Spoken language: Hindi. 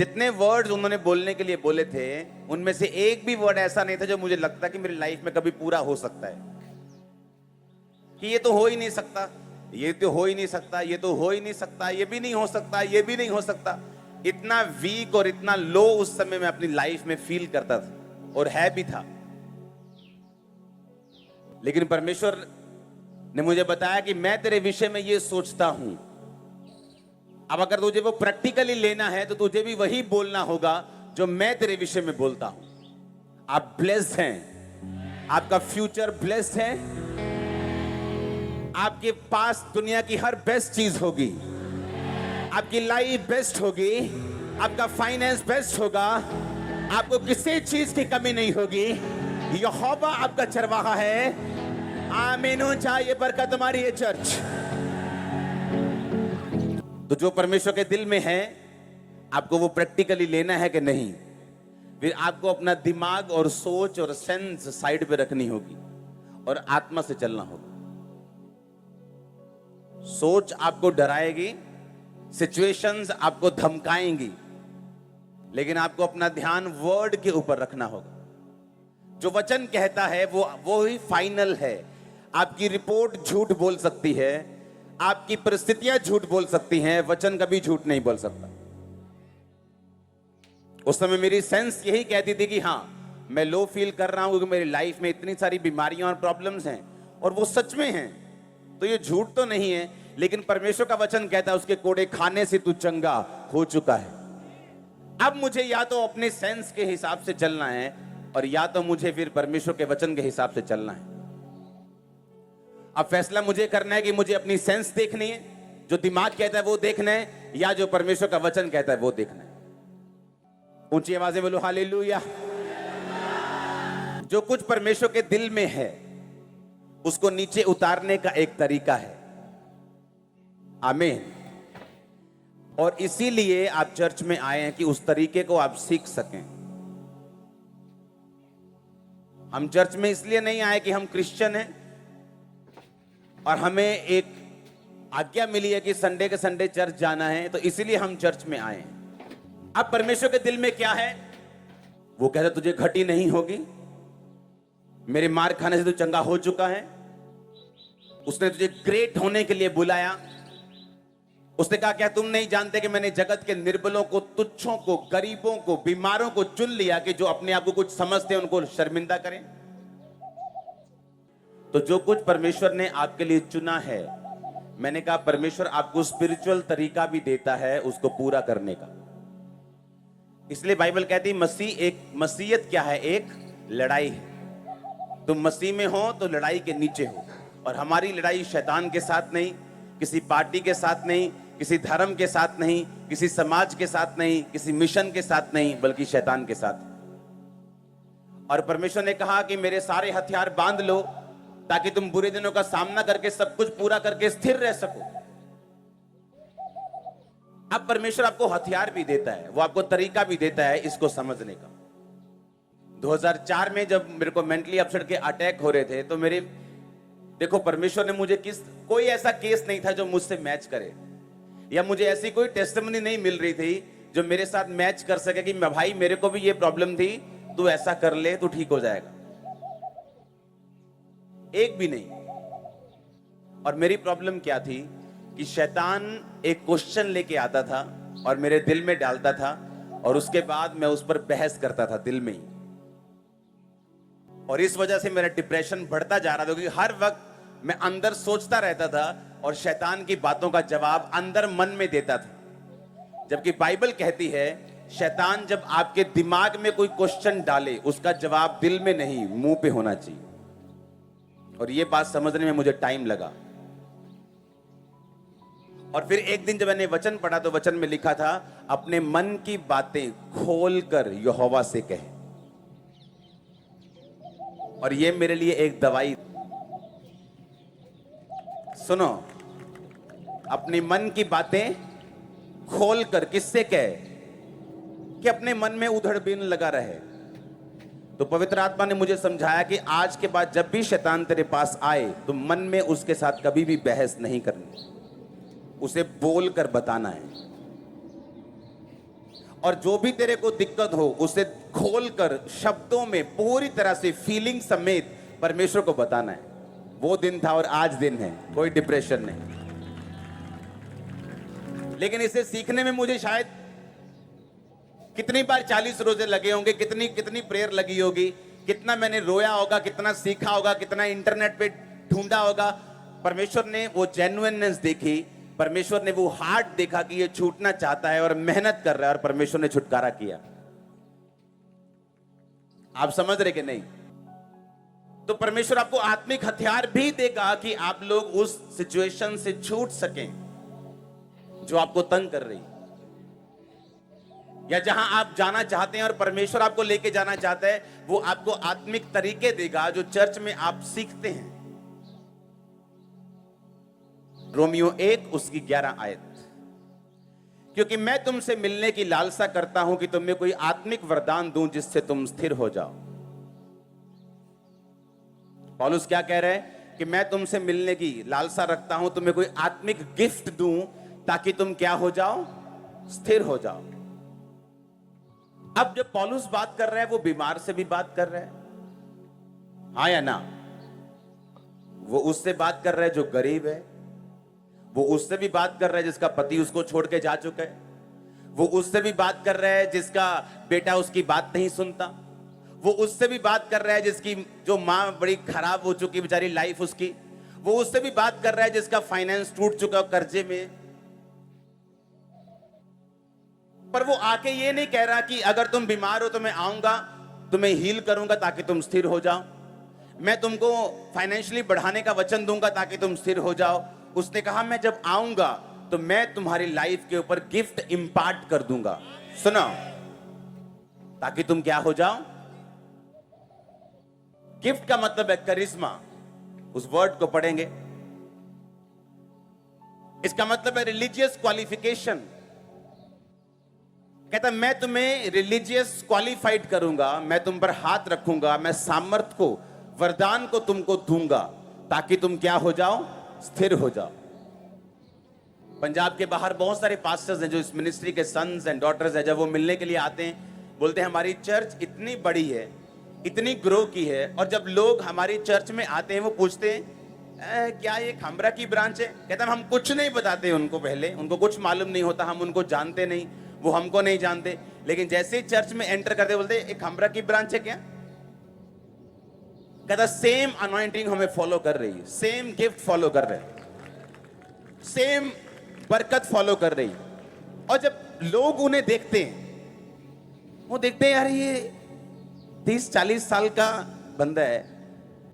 जितने वर्ड्स उन्होंने बोलने के लिए बोले थे, उनमें से एक भी वर्ड ऐसा नहीं था जो मुझे लगता कि मेरी लाइफ में कभी पूरा हो सकता है, कि ये तो हो ही नहीं सकता, ये तो हो ही नहीं सकता, ये तो हो ही नहीं सकता, ये भी नहीं हो सकता, ये भी नहीं हो सकता। इतना वीक और इतना लो उस समय मैं अपनी लाइफ में फील करता था, और है भी था। लेकिन परमेश्वर ने मुझे बताया कि मैं तेरे विषय में ये सोचता हूं। अब अगर तुझे वो प्रैक्टिकली लेना है तो तुझे भी वही बोलना होगा जो मैं तेरे विषय में बोलता हूं। आप ब्लेस्ड हैं, आपका फ्यूचर ब्लेस्ड है, आपके पास दुनिया की हर बेस्ट चीज होगी, आपकी लाइफ बेस्ट होगी, आपका फाइनेंस बेस्ट होगा, आपको किसी चीज की कमी नहीं होगी। यहोवा आपका चरवाहा है। आमीन। चाहिए बरकत हमारी ये चर्च। तो जो परमेश्वर के दिल में है, आपको वो प्रैक्टिकली लेना है कि नहीं? फिर आपको अपना दिमाग और सोच और सेंस साइड पे रखनी होगी और आत्मा से चलना होगा। सोच आपको डराएगी, सिचुएशंस आपको धमकाएंगी, लेकिन आपको अपना ध्यान वर्ड के ऊपर रखना होगा। जो वचन कहता है वो ही फाइनल है। आपकी रिपोर्ट झूठ बोल सकती है, आपकी परिस्थितियां झूठ बोल सकती हैं, वचन कभी झूठ नहीं बोल सकता। उस समय मेरी सेंस यही कहती थी कि हां, मैं लो फील कर रहा हूं क्योंकि मेरी लाइफ में इतनी सारी बीमारियां और प्रॉब्लम्स हैं, और वो सच में हैं, तो ये झूठ तो नहीं है। लेकिन परमेश्वर का वचन कहता है उसके कोड़े खाने से तू चंगा हो चुका है। अब मुझे या तो अपने सेंस के हिसाब से चलना है, और या तो मुझे फिर परमेश्वर के वचन के हिसाब से चलना है। अब फैसला मुझे करना है कि मुझे अपनी सेंस देखनी है, जो दिमाग कहता है वो देखना है, या जो परमेश्वर का वचन कहता है वो देखना है। ऊंची आवाजें बोलो हालेलुया। जो कुछ परमेश्वर के दिल में है उसको नीचे उतारने का एक तरीका है। आमीन। और इसीलिए आप चर्च में आए हैं कि उस तरीके को आप सीख सकें। हम चर्च में इसलिए नहीं आए कि हम क्रिश्चियन हैं और हमें एक आज्ञा मिली है कि संडे के संडे चर्च जाना है, तो इसीलिए हम चर्च में आए हैं। अब परमेश्वर के दिल में क्या है? वो कहता तुझे घटी नहीं होगी, मेरे मार खाने से तू चंगा हो चुका है। उसने तुझे ग्रेट होने के लिए बुलाया। उसने कहा क्या तुम नहीं जानते कि मैंने जगत के निर्बलों को, तुच्छों को, गरीबों को, बीमारों को चुन लिया कि जो अपने आप को कुछ समझते हैं उनको शर्मिंदा करें। तो जो कुछ परमेश्वर ने आपके लिए चुना है, मैंने कहा परमेश्वर आपको स्पिरिचुअल तरीका भी देता है उसको पूरा करने का। इसलिए बाइबल कहती है मसीहत क्या है? एक लड़ाई है। तुम मसीह में हो तो लड़ाई के नीचे हो, और हमारी लड़ाई शैतान के साथ नहीं, किसी पार्टी के साथ नहीं, किसी धर्म के साथ नहीं, किसी समाज के साथ नहीं, किसी मिशन के साथ नहीं, बल्कि शैतान के साथ। और परमेश्वर ने कहा कि मेरे सारे हथियार बांध लो ताकि तुम बुरे दिनों का सामना करके सब कुछ पूरा करके स्थिर रह सको। अब परमेश्वर आपको हथियार भी देता है, वो आपको तरीका भी देता है इसको समझने का। 2004 में जब मेरे को मेंटली अपसेट के अटैक हो रहे थे, तो देखो परमेश्वर ने मुझे कोई ऐसा केस नहीं था जो मुझसे मैच करे, या मुझे ऐसी कोई टेस्टिमनी नहीं मिल रही थी जो मेरे साथ मैच कर सके कि भाई मेरे को भी ये प्रॉब्लम थी, तू ऐसा कर ले तो ठीक हो जाएगा। एक भी नहीं। और मेरी प्रॉब्लम क्या थी कि शैतान एक क्वेश्चन लेके आता था और मेरे दिल में डालता था, और उसके बाद मैं उस पर बहस करता था दिल में ही। और इस वजह से मेरा डिप्रेशन बढ़ता जा रहा था, क्योंकि हर वक्त मैं अंदर सोचता रहता था और शैतान की बातों का जवाब अंदर मन में देता था। जबकि बाइबल कहती है शैतान जब आपके दिमाग में कोई क्वेश्चन डाले, उसका जवाब दिल में नहीं मुंह पे होना चाहिए। और ये बात समझने में मुझे टाइम लगा। और फिर एक दिन जब मैंने वचन पढ़ा तो वचन में लिखा था, अपने मन की बातें खोलकर यहोवा से कहे। और ये मेरे लिए एक दवाई। सुनो, अपने मन की बातें खोलकर किससे कहे? कि अपने मन में उधड़ बिन लगा रहे। तो पवित्र आत्मा ने मुझे समझाया कि आज के बाद जब भी शैतान तेरे पास आए तो मन में उसके साथ कभी भी बहस नहीं करनी, उसे बोलकर बताना है। और जो भी तेरे को दिक्कत हो उसे खोलकर शब्दों में पूरी तरह से फीलिंग समेत परमेश्वर को बताना है। वो दिन था और आज दिन है, कोई डिप्रेशन नहीं। लेकिन इसे सीखने में मुझे शायद कितनी बार 40 रोजे लगे होंगे, कितनी कितनी प्रेयर लगी होगी, कितना मैंने रोया होगा, कितना सीखा होगा, कितना इंटरनेट पे ढूंढा होगा। परमेश्वर ने वो जेन्युइननेस देखी, परमेश्वर ने वो हार्ट देखा कि ये छूटना चाहता है और मेहनत कर रहा है, और परमेश्वर ने छुटकारा किया। आप समझ रहे कि नहीं? तो परमेश्वर आपको आत्मिक हथियार भी देगा कि आप लोग उस सिचुएशन से छूट सकें जो आपको तंग कर रही, या जहां आप जाना चाहते हैं और परमेश्वर आपको लेके जाना चाहता है, वो आपको आत्मिक तरीके देगा जो चर्च में आप सीखते हैं। रोमियो 1 उसकी 11 आयत, क्योंकि मैं तुमसे मिलने की लालसा करता हूं कि तुम्हें कोई आत्मिक वरदान दूं जिससे तुम स्थिर हो जाओ। पौलुस क्या कह रहे हैं कि मैं तुमसे मिलने की लालसा रखता हूं, तुम्हें कोई आत्मिक गिफ्ट दूं ताकि तुम क्या हो जाओ, स्थिर हो जाओ। अब जब पौलुस बात कर रहा है वो बीमार से भी बात कर रहा है, हाँ या ना? वो उससे बात कर रहा है जो गरीब है, वो उससे भी बात कर रहा है जिसका पति उसको छोड़ के जा चुका है, वो उससे भी बात कर रहा है जिसका बेटा उसकी बात नहीं सुनता, वो उससे भी बात कर रहा है जिसकी जो माँ बड़ी खराब हो चुकी बेचारी लाइफ उसकी, वो उससे भी बात कर रहा है जिसका फाइनेंस टूट चुका कर्जे में। पर वो आके ये नहीं कह रहा कि अगर तुम बीमार हो तो मैं आऊंगा, तुम्हें हील करूंगा ताकि तुम स्थिर हो जाओ, मैं तुमको फाइनेंशियली बढ़ाने का वचन दूंगा ताकि तुम स्थिर हो जाओ। उसने कहा मैं जब आऊंगा तो मैं तुम्हारी लाइफ के ऊपर गिफ्ट इंपार्ट कर दूंगा, सुनो, ताकि तुम क्या हो जाओ। गिफ्ट का मतलब है करिश्मा, उस वर्ड को पढ़ेंगे, इसका मतलब है रिलीजियस क्वालिफिकेशन। कहता मैं तुम्हें रिलीजियस क्वालिफाइड करूंगा, मैं तुम पर हाथ रखूंगा, मैं सामर्थ को, वरदान को तुमको दूंगा ताकि तुम क्या हो जाओ, स्थिर हो जाओ। पंजाब के बाहर बहुत सारे पास्टर्स हैं जो इस मिनिस्ट्री के सन्स एंड डॉटर्स हैं, जब वो मिलने के लिए आते हैं बोलते हैं हमारी चर्च इतनी बड़ी है, इतनी ग्रो की है, और जब लोग हमारी चर्च में आते हैं वो पूछते हैं क्या ये खामरा की ब्रांच है? कहता हम कुछ नहीं बताते उनको, पहले उनको कुछ मालूम नहीं होता, हम उनको जानते नहीं, वो हमको नहीं जानते, लेकिन जैसे ही चर्च में एंटर करते बोलते एक खामरा की ब्रांच है क्या? कहता सेम अनॉइंटिंग हमें फॉलो कर रही है, सेम गिफ्ट फॉलो कर रहे हैं, सेम बरकत फॉलो कर रही। और जब लोग उन्हें देखते हैं, वो देखते हैं यार ये 30-40 साल का बंदा है,